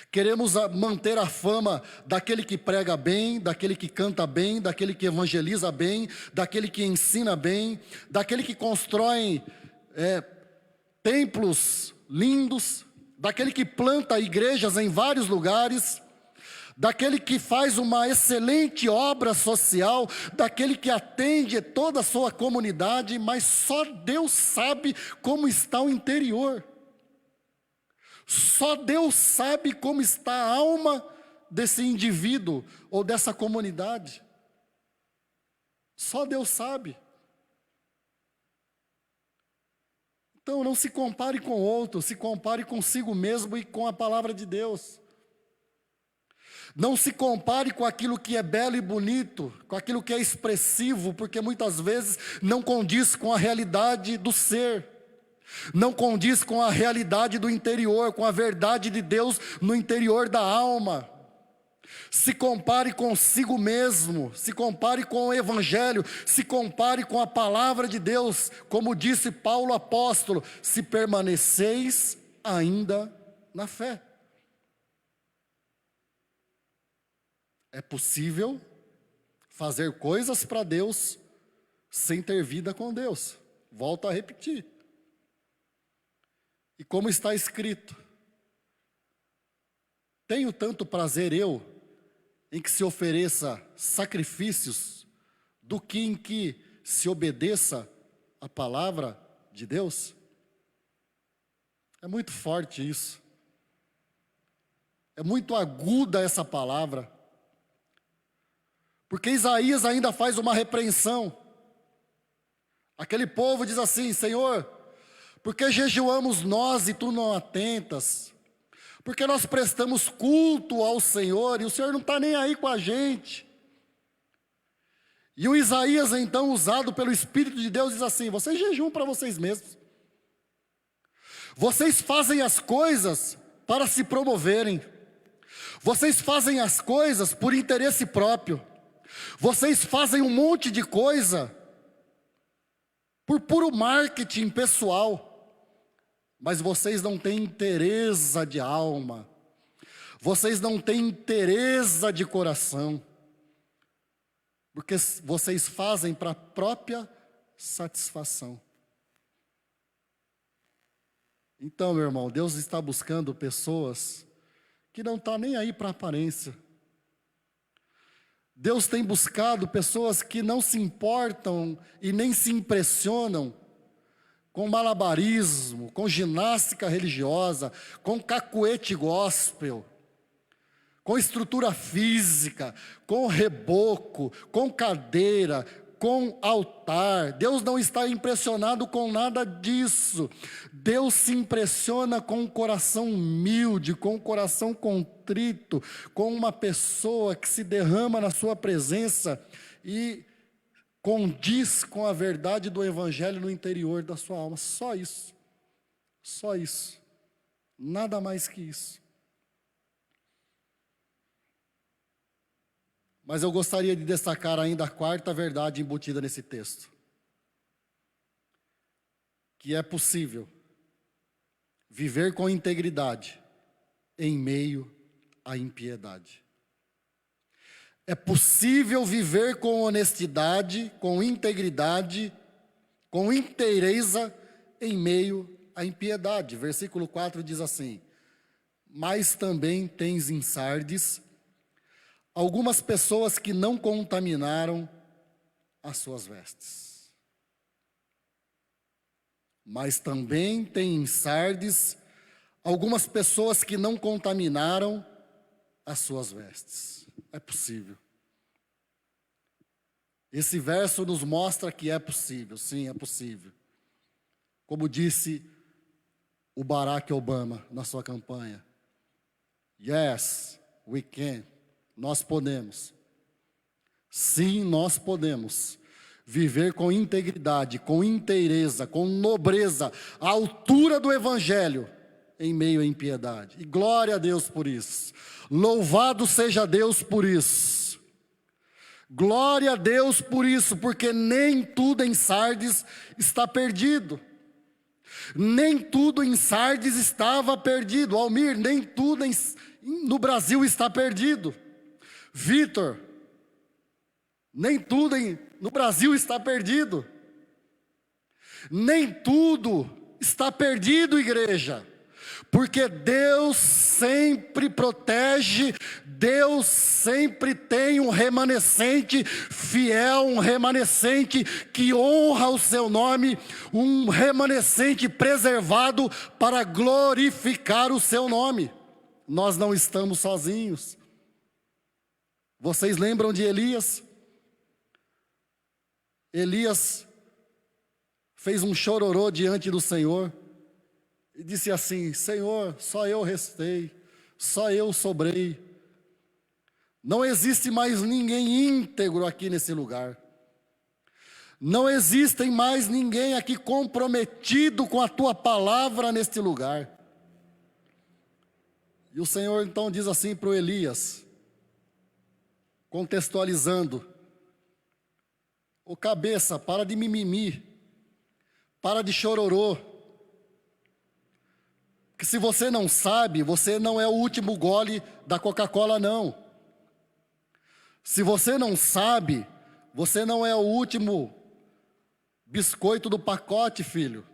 queremos manter a fama daquele que prega bem, daquele que canta bem, daquele que evangeliza bem, daquele que ensina bem, daquele que constrói templos lindos, daquele que planta igrejas em vários lugares, daquele que faz uma excelente obra social, daquele que atende toda a sua comunidade, mas só Deus sabe como está o interior. Só Deus sabe como está a alma desse indivíduo ou dessa comunidade. Só Deus sabe. Então não se compare com outro, se compare consigo mesmo e com a palavra de Deus. Não se compare com aquilo que é belo e bonito, com aquilo que é expressivo, porque muitas vezes não condiz com a realidade do ser. Não condiz com a realidade do interior, com a verdade de Deus no interior da alma. Se compare consigo mesmo, se compare com o Evangelho, se compare com a palavra de Deus, como disse Paulo apóstolo, se permaneceis ainda na fé. É possível fazer coisas para Deus sem ter vida com Deus. Volto a repetir. E como está escrito, tenho tanto prazer eu em que se ofereça sacrifícios do que em que se obedeça a palavra de Deus. É muito forte isso. É muito aguda essa palavra. Porque Isaías ainda faz uma repreensão. Aquele povo diz assim: Senhor, por que jejuamos nós e tu não atentas? Porque nós prestamos culto ao Senhor e o Senhor não está nem aí com a gente. E o Isaías, então, usado pelo Espírito de Deus, diz assim: vocês jejuam para vocês mesmos. Vocês fazem as coisas para se promoverem. Vocês fazem as coisas por interesse próprio. Vocês fazem um monte de coisa por puro marketing pessoal. Mas vocês não têm inteireza de alma. Vocês não têm inteireza de coração. Porque vocês fazem para a própria satisfação. Então, meu irmão, Deus está buscando pessoas que não estão nem aí para a aparência. Deus tem buscado pessoas que não se importam e nem se impressionam com malabarismo, com ginástica religiosa, com cacuete gospel, com estrutura física, com reboco, com cadeira, com altar. Deus não está impressionado com nada disso. Deus se impressiona com um coração humilde, com um coração contrito, com uma pessoa que se derrama na sua presença e condiz com a verdade do Evangelho no interior da sua alma. Só isso. Só isso. Nada mais que isso. Mas eu gostaria de destacar ainda a quarta verdade embutida nesse texto. Que é possível viver com integridade em meio à impiedade. É possível viver com honestidade, com integridade, com inteireza em meio à impiedade. Versículo 4 diz assim: mas também tens em Sardes algumas pessoas que não contaminaram as suas vestes. Mas também tem em Sardes algumas pessoas que não contaminaram as suas vestes. É possível. Esse verso nos mostra que é possível, sim, é possível. Como disse o Barack Obama na sua campanha: Yes, we can. Nós podemos. Sim, nós podemos viver com integridade, com inteireza, com nobreza, à altura do Evangelho, em meio à impiedade. E glória a Deus por isso. Louvado seja Deus por isso. Glória a Deus por isso, porque nem tudo em Sardes está perdido. Nem tudo em Sardes estava perdido. Almir, nem tudo no Brasil está perdido. Vitor, nem tudo no Brasil está perdido. Nem tudo está perdido, igreja. Porque Deus sempre protege, Deus sempre tem um remanescente fiel, um remanescente que honra o seu nome, um remanescente preservado para glorificar o seu nome. Nós não estamos sozinhos. Vocês lembram de Elias? Elias fez um chororô diante do Senhor e disse assim: Senhor, só eu restei, só eu sobrei. Não existe mais ninguém íntegro aqui nesse lugar. Não existem mais ninguém aqui comprometido com a tua palavra neste lugar. E o Senhor então diz assim para o Elias: contextualizando. Ô cabeça, para de mimimi, para de chororô. Porque se você não sabe, você não é o último gole da Coca-Cola, não. Se você não sabe, você não é o último biscoito do pacote, filho.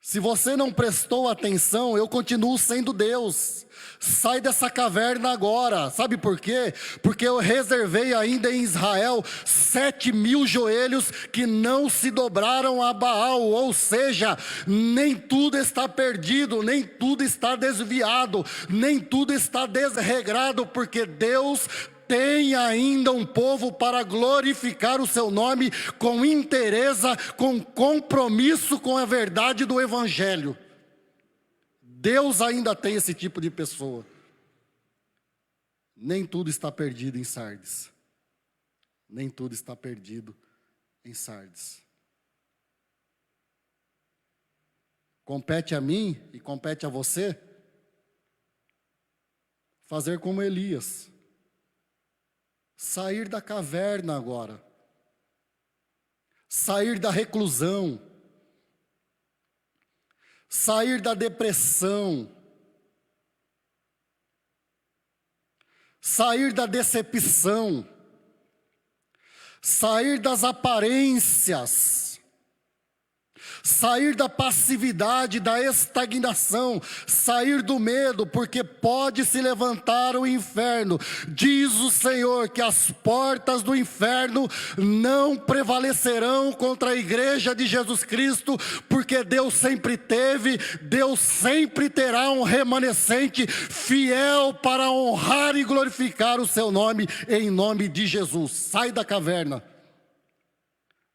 Se você não prestou atenção, eu continuo sendo Deus. Sai dessa caverna agora. Sabe por quê? Porque eu reservei ainda em Israel 7.000 joelhos que não se dobraram a Baal. Ou seja, nem tudo está perdido, nem tudo está desviado, nem tudo está desregrado, porque Deus tem ainda um povo para glorificar o seu nome com inteireza, com compromisso com a verdade do Evangelho. Deus ainda tem esse tipo de pessoa. Nem tudo está perdido em Sardes. Nem tudo está perdido em Sardes. Compete a mim e compete a você fazer como Elias. Sair da caverna agora. Sair da reclusão. Sair da depressão. Sair da decepção. Sair das aparências. Sair da passividade, da estagnação, sair do medo, porque pode se levantar o inferno. Diz o Senhor que as portas do inferno não prevalecerão contra a igreja de Jesus Cristo, porque Deus sempre teve, Deus sempre terá um remanescente fiel para honrar e glorificar o seu nome, em nome de Jesus. Sai da caverna.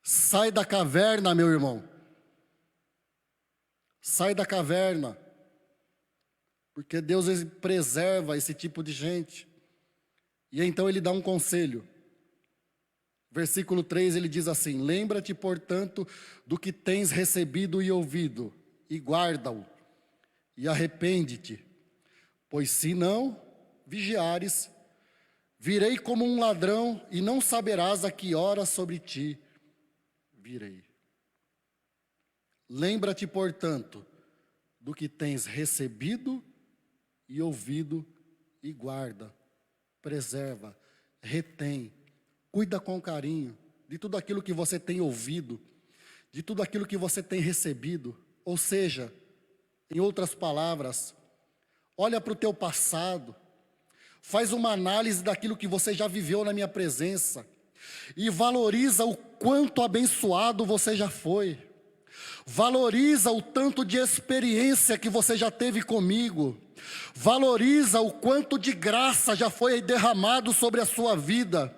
Sai da caverna, meu irmão. Sai da caverna, porque Deus preserva esse tipo de gente. E então ele dá um conselho. Versículo 3 ele diz assim: lembra-te, portanto, do que tens recebido e ouvido, e guarda-o, e arrepende-te, pois se não vigiares, virei como um ladrão, e não saberás a que hora sobre ti virei. Lembra-te, portanto, do que tens recebido e ouvido, e guarda, preserva, retém, cuida com carinho de tudo aquilo que você tem ouvido, de tudo aquilo que você tem recebido. Ou seja, em outras palavras, olha para o teu passado, faz uma análise daquilo que você já viveu na minha presença, e valoriza o quanto abençoado você já foi. Valoriza o tanto de experiência que você já teve comigo. Valoriza o quanto de graça já foi derramado sobre a sua vida.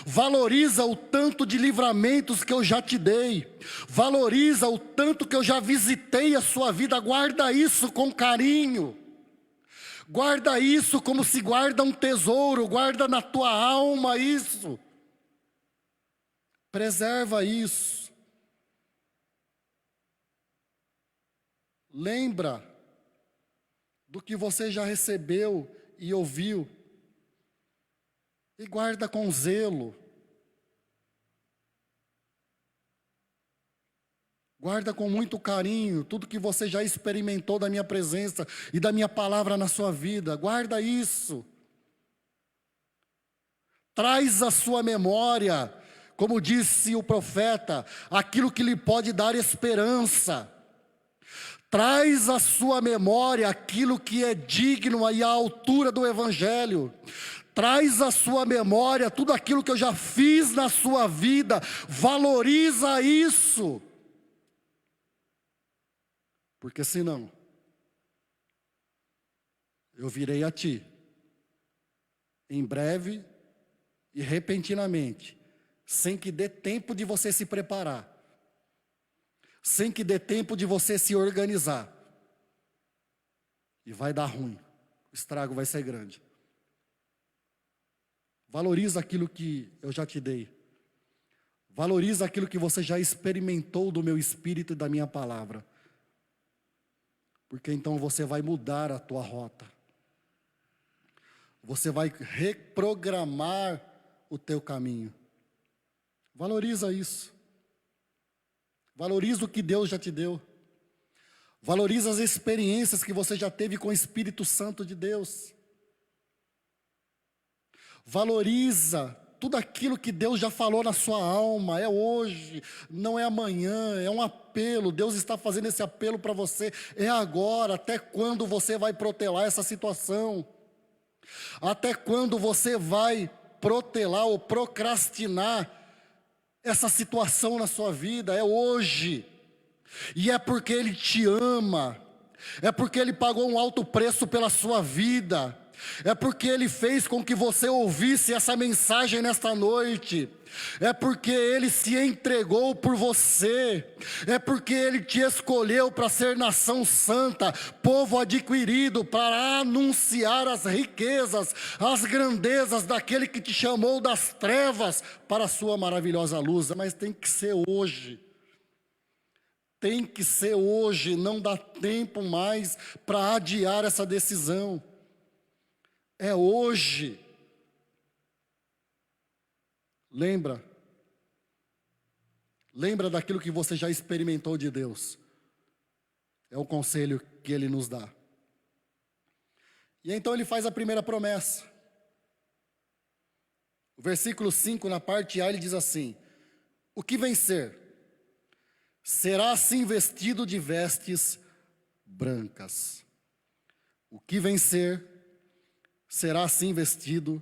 Valoriza o tanto de livramentos que eu já te dei. Valoriza o tanto que eu já visitei a sua vida. Guarda isso com carinho. Guarda isso como se guarda um tesouro. Guarda na tua alma isso. Preserva isso. Lembra do que você já recebeu e ouviu, e guarda com zelo. Guarda com muito carinho tudo que você já experimentou da minha presença e da minha palavra na sua vida. Guarda isso. Traz à sua memória, como disse o profeta, aquilo que lhe pode dar esperança. Traz à sua memória aquilo que é digno e à altura do Evangelho. Traz à sua memória tudo aquilo que eu já fiz na sua vida. Valoriza isso. Porque senão, eu virei a ti, em breve e repentinamente, sem que dê tempo de você se preparar. Sem que dê tempo de você se organizar. E vai dar ruim. O estrago vai ser grande. Valoriza aquilo que eu já te dei. Valoriza aquilo que você já experimentou do meu espírito e da minha palavra. Porque então você vai mudar a tua rota. você vai reprogramar o teu caminho. Valoriza isso. Valoriza o que Deus já te deu. Valoriza as experiências que você já teve com o Espírito Santo de Deus. Valoriza tudo aquilo que Deus já falou na sua alma. É hoje, não é amanhã, é um apelo. Deus está fazendo esse apelo para você. É agora. Até quando você vai protelar essa situação? Até quando você vai protelar ou procrastinar essa situação na sua vida? É hoje. E é porque Ele te ama. É porque Ele pagou um alto preço pela sua vida. É porque Ele fez com que você ouvisse essa mensagem nesta noite. É porque Ele se entregou por você. É porque Ele te escolheu para ser nação santa, povo adquirido, para anunciar as riquezas, as grandezas daquele que te chamou das trevas para a sua maravilhosa luz. Mas tem que ser hoje. Tem que ser hoje, não dá tempo mais para adiar essa decisão. É hoje. Lembra daquilo que você já experimentou de Deus. É o conselho que Ele nos dá. E então Ele faz a primeira promessa. O versículo 5, na parte A, Ele diz assim: o que vencer será assim vestido de vestes brancas. O que vencer será assim vestido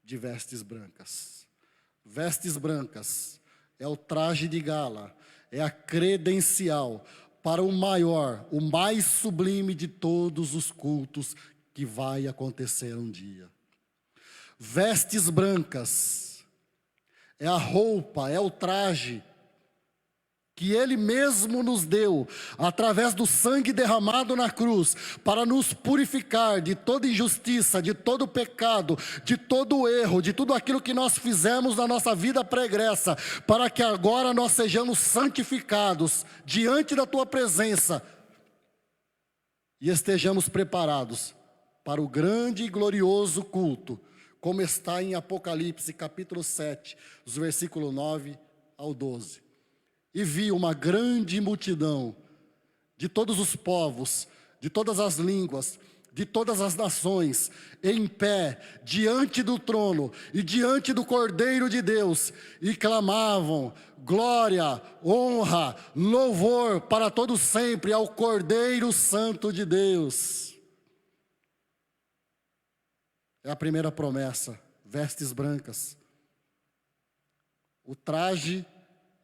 de vestes brancas. Vestes brancas é o traje de gala, é a credencial para o maior, o mais sublime de todos os cultos que vai acontecer um dia. Vestes brancas é a roupa, é o traje que Ele mesmo nos deu, através do sangue derramado na cruz, para nos purificar de toda injustiça, de todo pecado, de todo erro, de tudo aquilo que nós fizemos na nossa vida pregressa, para que agora nós sejamos santificados diante da Tua presença e estejamos preparados para o grande e glorioso culto, como está em Apocalipse capítulo 7, os versículos 9 ao 12. E vi uma grande multidão de todos os povos, de todas as línguas, de todas as nações, em pé, diante do trono e diante do Cordeiro de Deus, e clamavam: glória, honra, louvor para todos sempre ao Cordeiro Santo de Deus. É a primeira promessa, vestes brancas. O traje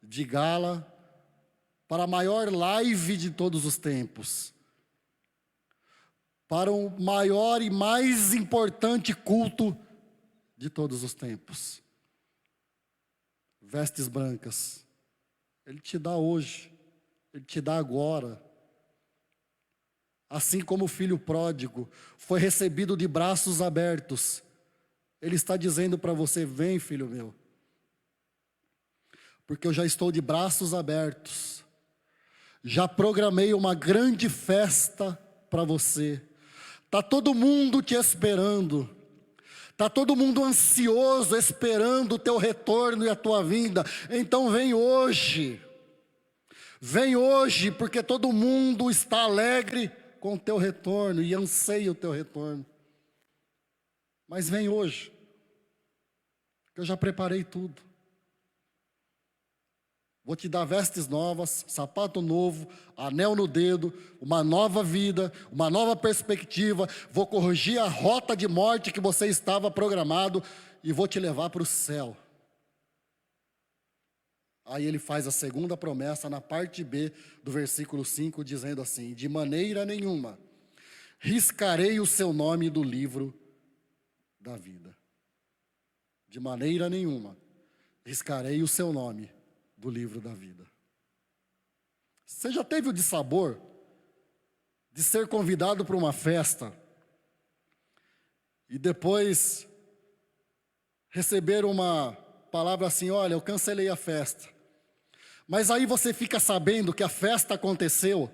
de gala para a maior live de todos os tempos, para o maior e mais importante culto de todos os tempos. Vestes brancas, Ele te dá hoje, Ele te dá agora. Assim como o filho pródigo foi recebido de braços abertos, Ele está dizendo para você: vem, filho meu, porque eu já estou de braços abertos, já programei uma grande festa para você. Está todo mundo te esperando, está todo mundo ansioso, esperando o teu retorno e a tua vinda. Então vem hoje, porque todo mundo está alegre com o teu retorno e anseia o teu retorno. Mas vem hoje, que eu já preparei tudo. Vou te dar vestes novas, sapato novo, anel no dedo, uma nova vida, uma nova perspectiva. Vou corrigir a rota de morte que você estava programado e vou te levar para o céu. Aí Ele faz a segunda promessa na parte B do versículo 5, dizendo assim: de maneira nenhuma riscarei o seu nome do livro da vida. De maneira nenhuma riscarei o seu nome do livro da vida. Você já teve o dissabor de ser convidado para uma festa e depois receber uma palavra assim: olha, eu cancelei a festa. Mas aí você fica sabendo que a festa aconteceu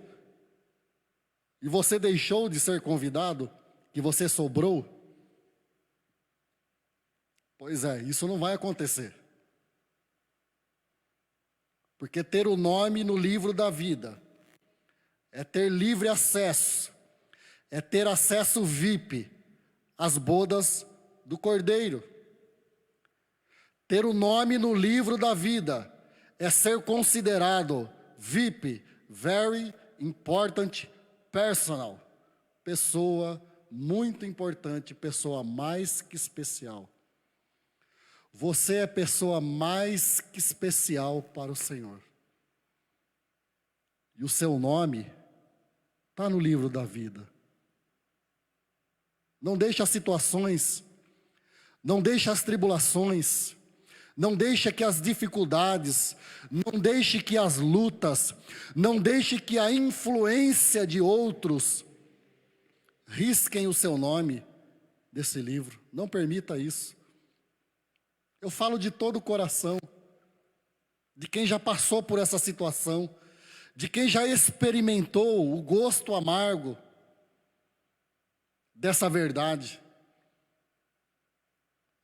e você deixou de ser convidado, que você sobrou? Pois é, isso não vai acontecer. Porque ter o nome no livro da vida é ter livre acesso, é ter acesso VIP às bodas do Cordeiro. Ter o nome no livro da vida é ser considerado VIP, Very Important Personal, pessoa muito importante, pessoa mais que especial. Você é pessoa mais que especial para o Senhor. E o seu nome está no livro da vida. Não deixe as situações, não deixe as tribulações, não deixe que as dificuldades, não deixe que as lutas, não deixe que a influência de outros risquem o seu nome desse livro. Não permita isso. Eu falo de todo o coração, de quem já passou por essa situação, de quem já experimentou o gosto amargo dessa verdade.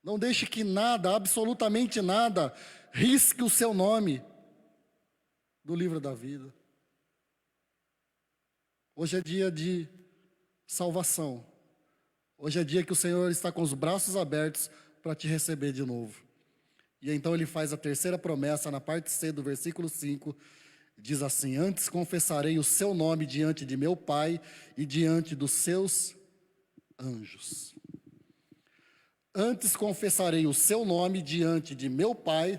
Não deixe que nada, absolutamente nada, risque o seu nome do livro da vida. Hoje é dia de salvação. Hoje é dia que o Senhor está com os braços abertos para te receber de novo. E então ele faz a terceira promessa na parte C do versículo 5, diz assim: antes confessarei o seu nome diante de meu Pai e diante dos seus anjos. Antes confessarei o seu nome diante de meu Pai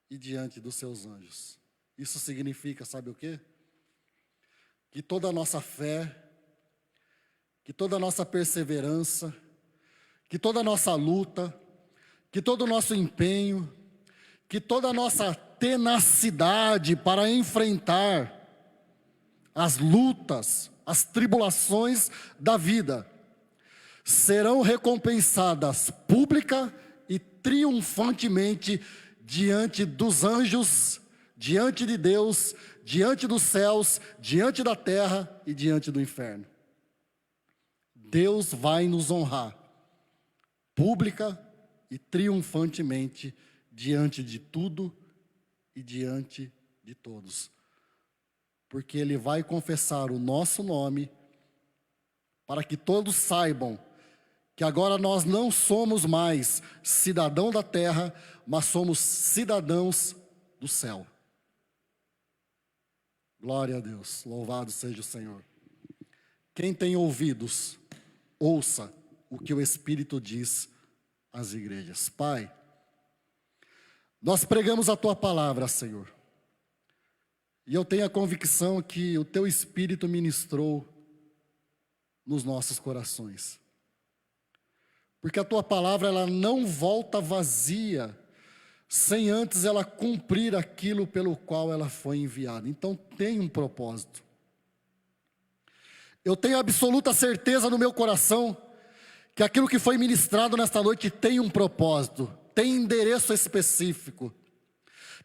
e diante dos seus anjos. Isso significa, sabe o quê? Que toda a nossa fé, que toda a nossa perseverança, que toda a nossa luta, que todo o nosso empenho, que toda a nossa tenacidade para enfrentar as lutas, as tribulações da vida, serão recompensadas pública e triunfantemente diante dos anjos, diante de Deus, diante dos céus, diante da terra e diante do inferno. Deus vai nos honrar pública e triunfantemente diante de tudo e diante de todos. Porque Ele vai confessar o nosso nome para que todos saibam que agora nós não somos mais cidadão da terra, mas somos cidadãos do céu. Glória a Deus, louvado seja o Senhor. Quem tem ouvidos, ouça o que o Espírito diz às igrejas. Pai, nós pregamos a Tua palavra, Senhor. E eu tenho a convicção que o Teu Espírito ministrou nos nossos corações. Porque a Tua palavra, ela não volta vazia, sem antes ela cumprir aquilo pelo qual ela foi enviada. Então tem um propósito. Eu tenho absoluta certeza no meu coração que aquilo que foi ministrado nesta noite tem um propósito, tem endereço específico,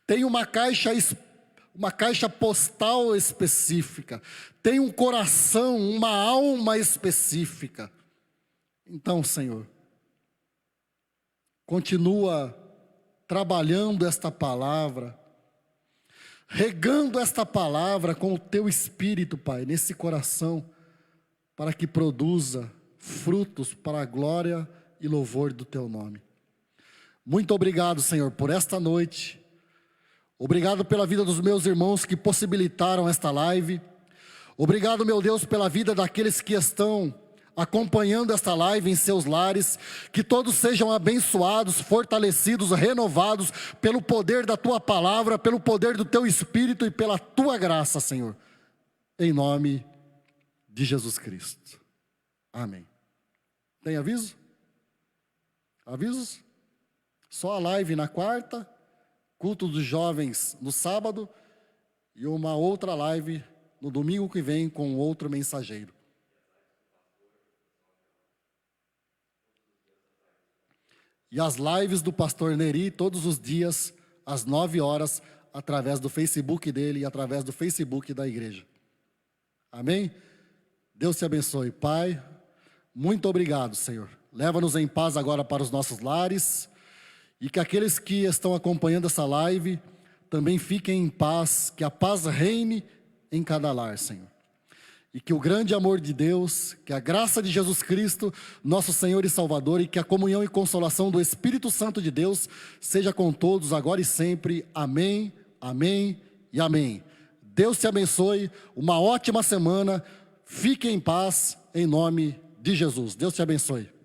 tem uma caixa postal específica, tem um coração, uma alma específica. Então, Senhor, continua trabalhando esta palavra, regando esta palavra com o Teu Espírito, Pai, nesse coração, para que produza frutos para a glória e louvor do Teu nome. Muito obrigado, Senhor, por esta noite. Obrigado pela vida dos meus irmãos que possibilitaram esta live. Obrigado, meu Deus, pela vida daqueles que estão acompanhando esta live em seus lares. Que todos sejam abençoados, fortalecidos, renovados pelo poder da Tua palavra, pelo poder do Teu Espírito e pela Tua graça, Senhor. Em nome de Jesus Cristo. Amém. Tem aviso? Avisos? Só a live na quarta, culto dos jovens no sábado e uma outra live no domingo que vem com outro mensageiro. E as lives do pastor Neri todos os dias às 9 horas através do Facebook dele e através do Facebook da igreja. Amém? Deus te abençoe, Pai. Muito obrigado, Senhor. leva-nos em paz agora para os nossos lares, e que aqueles que estão acompanhando essa live também fiquem em paz, que a paz reine em cada lar, Senhor. E que o grande amor de Deus, que a graça de Jesus Cristo, nosso Senhor e Salvador, e que a comunhão e consolação do Espírito Santo de Deus seja com todos, agora e sempre. Amém, amém e amém. Deus te abençoe, uma ótima semana, fique em paz, em nome de Jesus. Deus te abençoe.